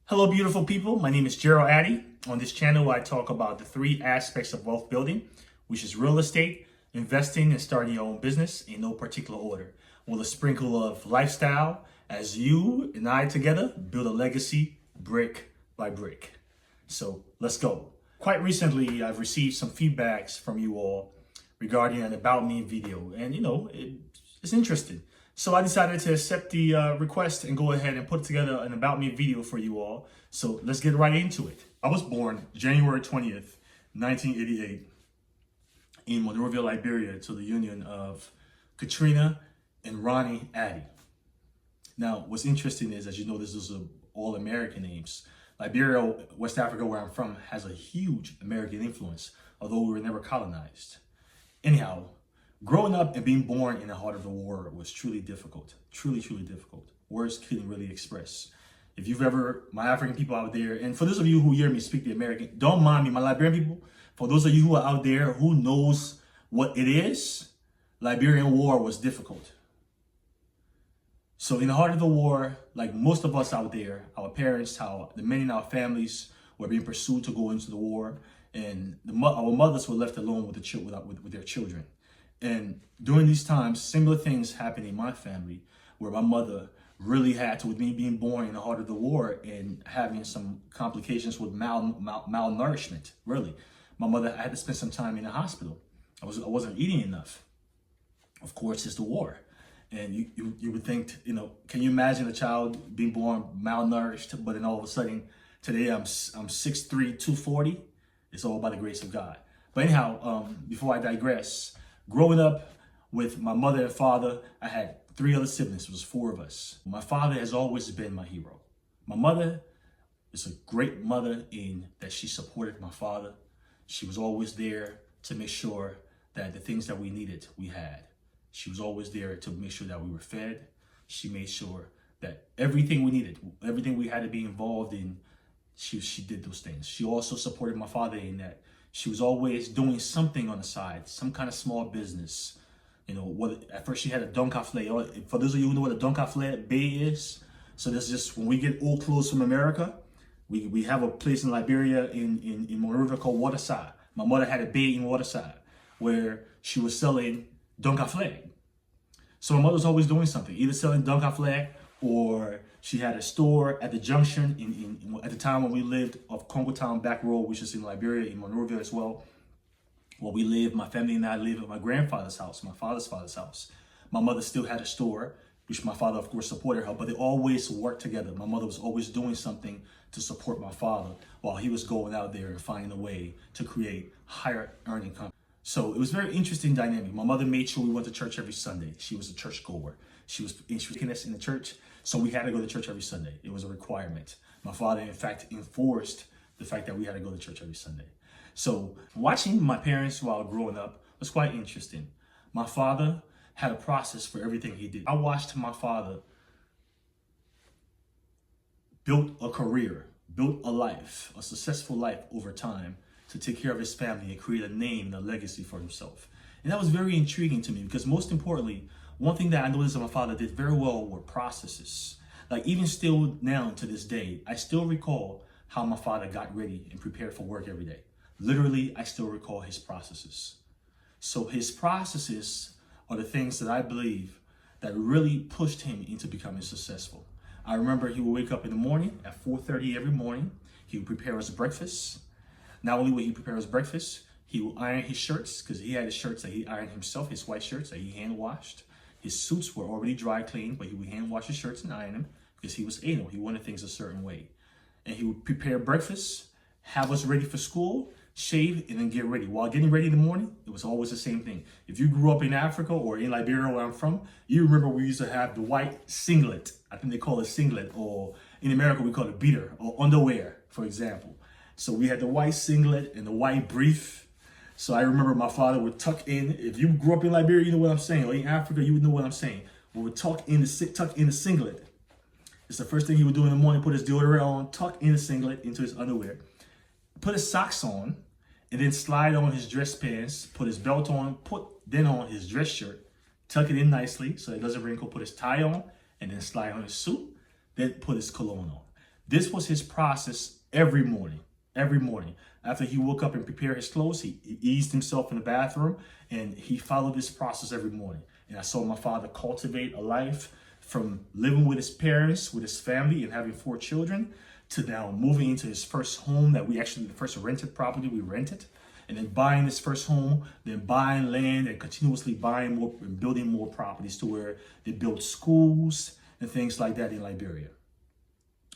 Hello, beautiful people. My name is Gerald Addy. On this channel, I talk about the three aspects of wealth building, which is real estate, investing, and starting your own business in no particular order, with a sprinkle of lifestyle as you and I together build a legacy brick by brick. So let's go. Quite recently, I've received some feedbacks from you all regarding an About Me video, and it's interesting. So I decided to accept the request and go ahead and put together an About Me video for you all. So let's get right into it. I was born January 20th, 1988 in Monrovia, Liberia, to the union of Katrina and Ronnie Addy. Now, what's interesting is, as you know, this is all American names. Liberia, West Africa, where I'm from, has a huge American influence, although we were never colonized. Anyhow, growing up and being born in the heart of the war was truly difficult, truly difficult. Words couldn't really express. If you've ever, my African people out there, and for those of you who hear me speak the American, don't mind me, my Liberian people, for those of you who are out there who knows what it is, Liberian war was difficult. So in the heart of the war, like most of us out there, our parents, the men in our families were being pursued to go into the war, and our mothers were left alone with their children. And during these times, similar things happened in my family, where my mother really had to, with me being born in the heart of the war and having some complications with malnourishment, really. My mother, I had to spend some time in the hospital. I wasn't eating enough. Of course, it's the war. And you would think, can you imagine a child being born malnourished, but then all of a sudden, today I'm 6'3", 240. It's all by the grace of God. But anyhow, before I digress, growing up with my mother and father, I had 3 other siblings. It was 4 of us. My father has always been my hero. My mother is a great mother in that she supported my father. She was always there to make sure that the things that we needed, we had. She was always there to make sure that we were fed. She made sure that everything we needed, everything we had to be involved in, she did those things. She also supported my father in that she was always doing something on the side, some kind of small business. At first she had a donkafle. For those of you who know what a donkafle bay is, so this is just when we get old clothes from America, we have a place in Liberia in Monrovia called Waterside. My mother had a bay in Waterside where she was selling donkafle. So my mother was always doing something, either selling donkafle or she had a store at the junction at the time when we lived off Congo Town Back Road, which is in Liberia, in Monrovia as well. Where we lived, my family and I lived at my grandfather's house, my father's house. My mother still had a store, which my father, of course, supported her, but they always worked together. My mother was always doing something to support my father while he was going out there and finding a way to create higher earning companies. So it was a very interesting dynamic. My mother made sure we went to church every Sunday. She was a church goer. She was taking us in the church, so we had to go to church every Sunday. It was a requirement. My father, in fact, enforced the fact that we had to go to church every Sunday. So watching my parents while growing up was quite interesting. My father had a process for everything he did. I watched my father build a career, built a life, a successful life over time to take care of his family and create a name and a legacy for himself. And that was very intriguing to me because most importantly, one thing that I noticed that my father did very well were processes. Like even still now to this day, I still recall how my father got ready and prepared for work every day. Literally, I still recall his processes. So his processes are the things that I believe that really pushed him into becoming successful. I remember he would wake up in the morning at 4:30 every morning. He would prepare us breakfast. Not only would he prepare us breakfast, he would iron his shirts because he had his shirts that he ironed himself, his white shirts that he hand washed. His suits were already dry cleaned, but he would hand wash his shirts and iron them because he was anal. He wanted things a certain way. And he would prepare breakfast, have us ready for school, shave, and then get ready. While getting ready in the morning, it was always the same thing. If you grew up in Africa or in Liberia where I'm from, you remember we used to have the white singlet. I think they call it singlet, or in America we call it beater or underwear, for example. So we had the white singlet and the white brief. So I remember my father would tuck in. If you grew up in Liberia, you know what I'm saying. Or in Africa, you would know what I'm saying. We would tuck in the singlet. It's the first thing he would do in the morning, put his deodorant on, tuck in the singlet into his underwear, put his socks on, and then slide on his dress pants, put his belt on, then on his dress shirt, tuck it in nicely so it doesn't wrinkle, put his tie on, and then slide on his suit, then put his cologne on. This was his process every morning. Every morning. After he woke up and prepared his clothes, he eased himself in the bathroom, and he followed this process every morning. And I saw my father cultivate a life from living with his parents, with his family, and having 4 children, to now moving into his first home that we actually, the first rented property we rented, and then buying this first home, then buying land and continuously buying more and building more properties to where they built schools and things like that in Liberia.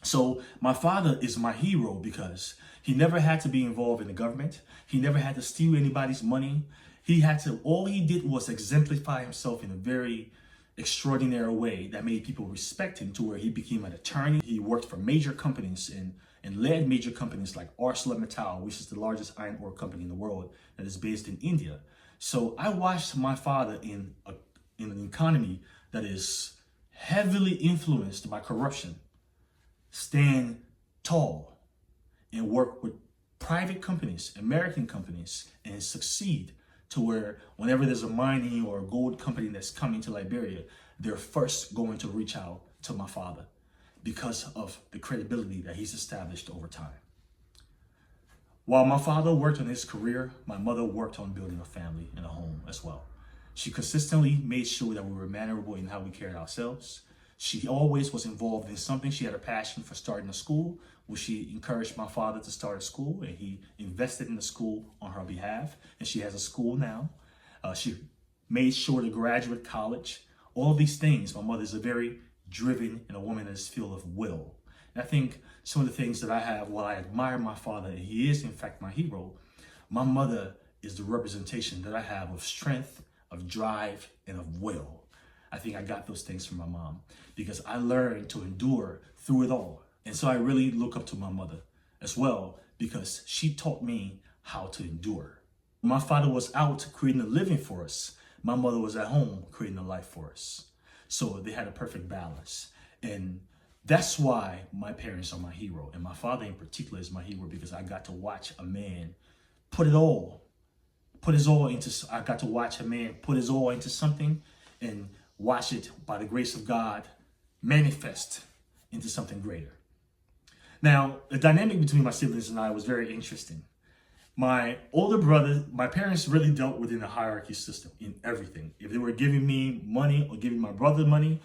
So my father is my hero because he never had to be involved in the government. He never had to steal anybody's money. All he did was exemplify himself in a very extraordinary way that made people respect him, to where he became an attorney. He worked for major companies and led major companies like ArcelorMittal, which is the largest iron ore company in the world that is based in India. So I watched my father in an economy that is heavily influenced by corruption stand tall and work with private companies, American companies, and succeed, to where whenever there's a mining or a gold company that's coming to Liberia, they're first going to reach out to my father because of the credibility that he's established over time. While my father worked on his career, my mother worked on building a family and a home as well. She consistently made sure that we were mannerable in how we carried ourselves. She always was involved in something. She had a passion for starting a school, where she encouraged my father to start a school, and he invested in the school on her behalf. And she has a school now. She made sure to graduate college. All of these things. My mother is a very driven and a woman that is filled of will. And I think some of the things that I have, while I admire my father, and he is in fact my hero, my mother is the representation that I have of strength, of drive, and of will. I think I got those things from my mom because I learned to endure through it all. And so I really look up to my mother as well because she taught me how to endure. My father was out creating a living for us. My mother was at home creating a life for us. So they had a perfect balance. And that's why my parents are my hero. And my father in particular is my hero because I got to watch a man put his all into something and watch it, by the grace of God, manifest into something greater. Now, the dynamic between my siblings and I was very interesting. My older brother, my parents really dealt within a hierarchy system in everything. If they were giving me money or giving my brother money,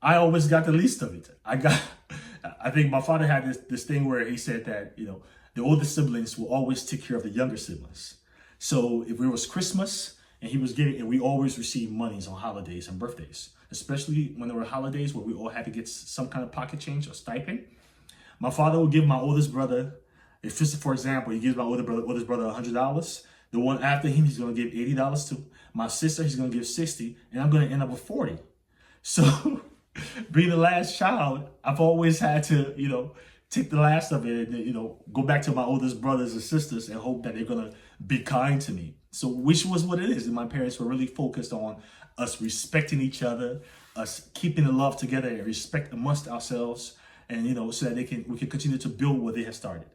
I always got the least of it. I think my father had this thing where he said that, the older siblings will always take care of the younger siblings. So if it was Christmas, and we always received monies on holidays and birthdays, especially when there were holidays where we all had to get some kind of pocket change or stipend. My father would give my oldest brother, for example, he gives my oldest brother $100. The one after him, he's going to give $80 to. My sister, he's going to give $60, and I'm going to end up with $40. So being the last child, I've always had to, take the last of it and, go back to my oldest brothers and sisters and hope that they're going to be kind to me. So which was what it is. And my parents were really focused on us respecting each other, us keeping the love together and respect amongst ourselves. And, so that we can continue to build what they have started.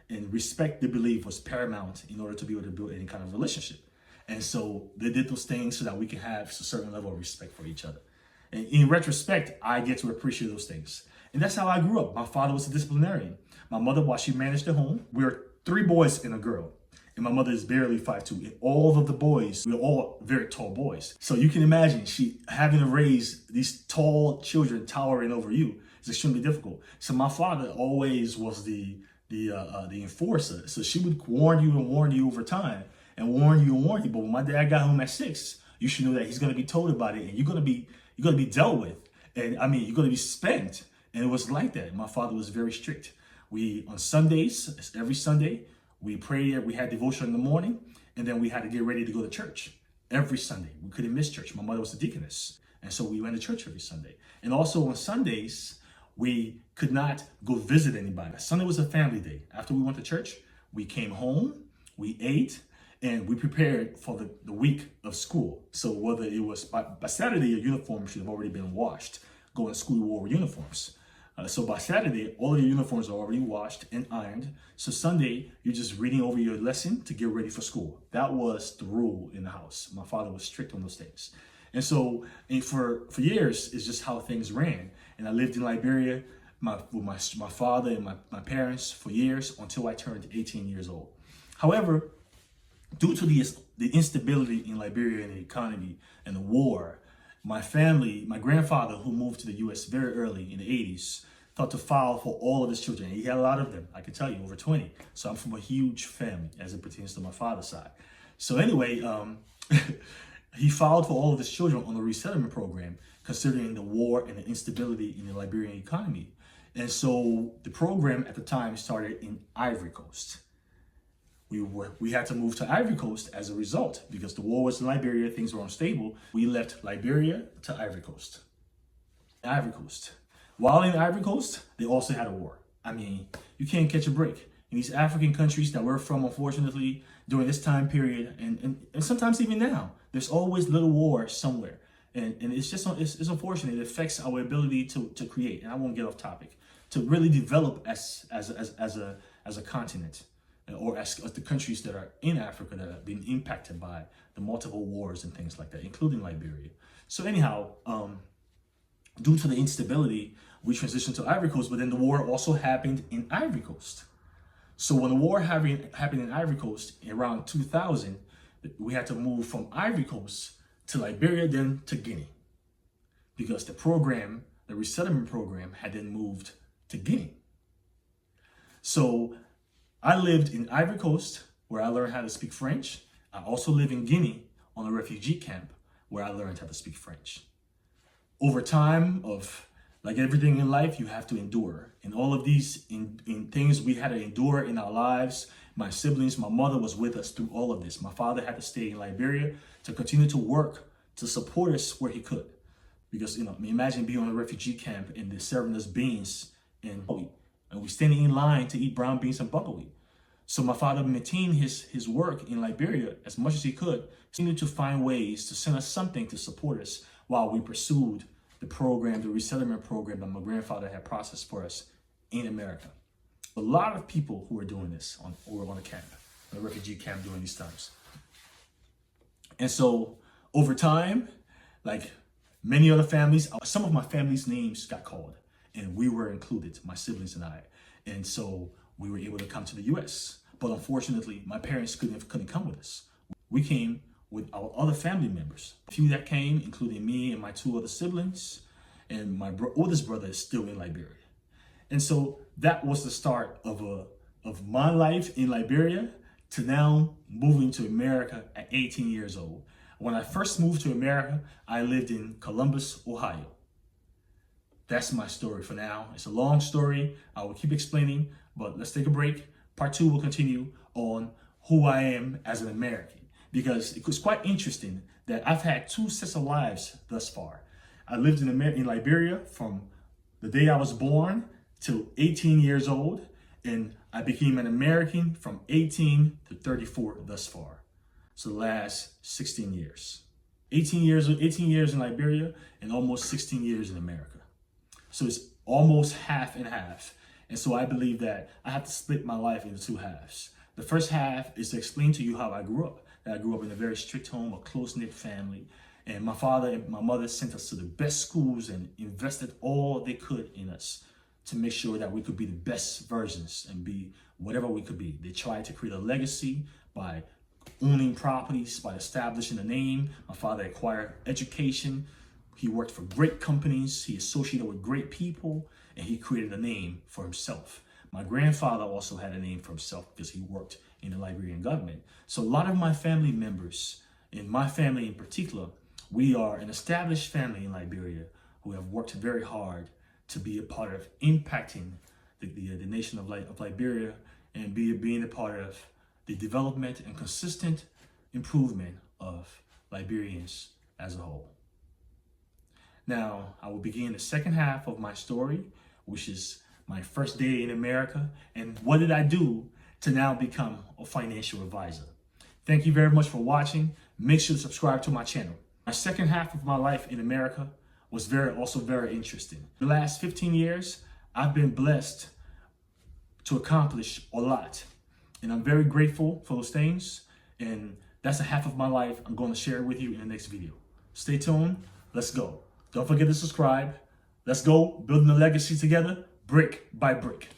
And respect, they believe, was paramount in order to be able to build any kind of relationship. And so they did those things so that we can have a certain level of respect for each other. And in retrospect, I get to appreciate those things. And that's how I grew up. My father was a disciplinarian. My mother, while she managed the home, we were 3 boys and a girl. And my mother is barely 5'2". And all of the boys, we were all very tall boys. So you can imagine she having to raise these tall children towering over you is extremely difficult. So my father always was the enforcer. So she would warn you over time and warn you. But when my dad got home at 6, you should know that he's going to be told about it and you're going to be dealt with. And you're going to be spanked. And it was like that. My father was very strict. On Sundays, every Sunday, we prayed, we had devotion in the morning, and then we had to get ready to go to church every Sunday. We couldn't miss church. My mother was a deaconess. And so we went to church every Sunday. And also on Sundays, we could not go visit anybody. Sunday was a family day. After we went to church, we came home, we ate, and we prepared for the week of school. So whether it was by Saturday, your uniform should have already been washed. Going to school, we wore uniforms. So by Saturday, all of your uniforms are already washed and ironed. So Sunday, you're just reading over your lesson to get ready for school. That was the rule in the house. My father was strict on those things. And so for years, it's just how things ran. And I lived in Liberia my father and my parents for years until I turned 18 years old. However, due to the instability in Liberia and the economy and the war, my grandfather, who moved to the U.S. very early in the 80s, thought to file for all of his children. He had a lot of them, I can tell you, over 20. So I'm from a huge family as it pertains to my father's side. So anyway, he filed for all of his children on the resettlement program, considering the war and the instability in the Liberian economy. And so the program at the time started in Ivory Coast. We had to move to Ivory Coast as a result because the war was in Liberia, things were unstable. We left Liberia to Ivory Coast. Ivory Coast. While in Ivory Coast, they also had a war. I mean, you can't catch a break. In these African countries that we're from, unfortunately, during this time period, and sometimes even now, there's always little war somewhere. And it's just, it's unfortunate. It affects our ability to create, and I won't get off topic, to really develop as a continent, or as the countries that are in Africa that have been impacted by the multiple wars and things like that, including Liberia. So anyhow, due to the instability, we transitioned to Ivory Coast, but then the war also happened in Ivory Coast. So when the war happened in Ivory Coast around 2000, we had to move from Ivory Coast to Liberia, then to Guinea, because the resettlement program had then moved to Guinea. So I lived in Ivory Coast, where I learned how to speak French. I also live in Guinea on a refugee camp, where I learned how to speak French. Over time, like everything in life, you have to endure. And all of these in things we had to endure in our lives. My siblings, my mother was with us through all of this. My father had to stay in Liberia to continue to work to support us where he could. Because, imagine being on a refugee camp and they're serving us beans and we're standing in line to eat brown beans and buckwheat. So my father maintained his work in Liberia as much as he could, continued to find ways to send us something to support us while we pursued the resettlement program that my grandfather had processed for us in America. A lot of people who are doing this on a camp, a refugee camp during these times. And so over time, like many other families, some of my family's names got called and we were included, my siblings and I. And so we were able to come to the US. But unfortunately, my parents couldn't come with us. We came with our other family members. A few that came, including me and my two other siblings, and my oldest brother is still in Liberia. And so that was the start of my life in Liberia to now moving to America at 18 years old. When I first moved to America, I lived in Columbus, Ohio. That's my story for now. It's a long story. I will keep explaining, but let's take a break. Part 2 will continue on who I am as an American, because it was quite interesting that I've had 2 sets of lives thus far. I lived in Liberia from the day I was born till 18 years old, and I became an American from 18 to 34 thus far. So the last 16 years. 18 years in Liberia and almost 16 years in America. So it's almost half and half. And so I believe that I have to split my life into 2 halves. The first half is to explain to you how I grew up. That I grew up in a very strict home, a close-knit family. And my father and my mother sent us to the best schools and invested all they could in us to make sure that we could be the best versions and be whatever we could be. They tried to create a legacy by owning properties, by establishing a name. My father acquired education. He worked for great companies. He associated with great people, and he created a name for himself. My grandfather also had a name for himself because he worked in the Liberian government. So a lot of my family members, in my family in particular, we are an established family in Liberia who have worked very hard to be a part of impacting the nation of Liberia and being a part of the development and consistent improvement of Liberians as a whole. Now, I will begin the second half of my story, which is my first day in America, and what did I do to now become a financial advisor. Thank you very much for watching. Make sure to subscribe to my channel. My second half of my life in America was also very interesting. The last 15 years, I've been blessed to accomplish a lot, and I'm very grateful for those things, and that's a half of my life I'm going to share with you in the next video. Stay tuned. Let's go. Don't forget to subscribe. Let's go building a legacy together. brick by brick.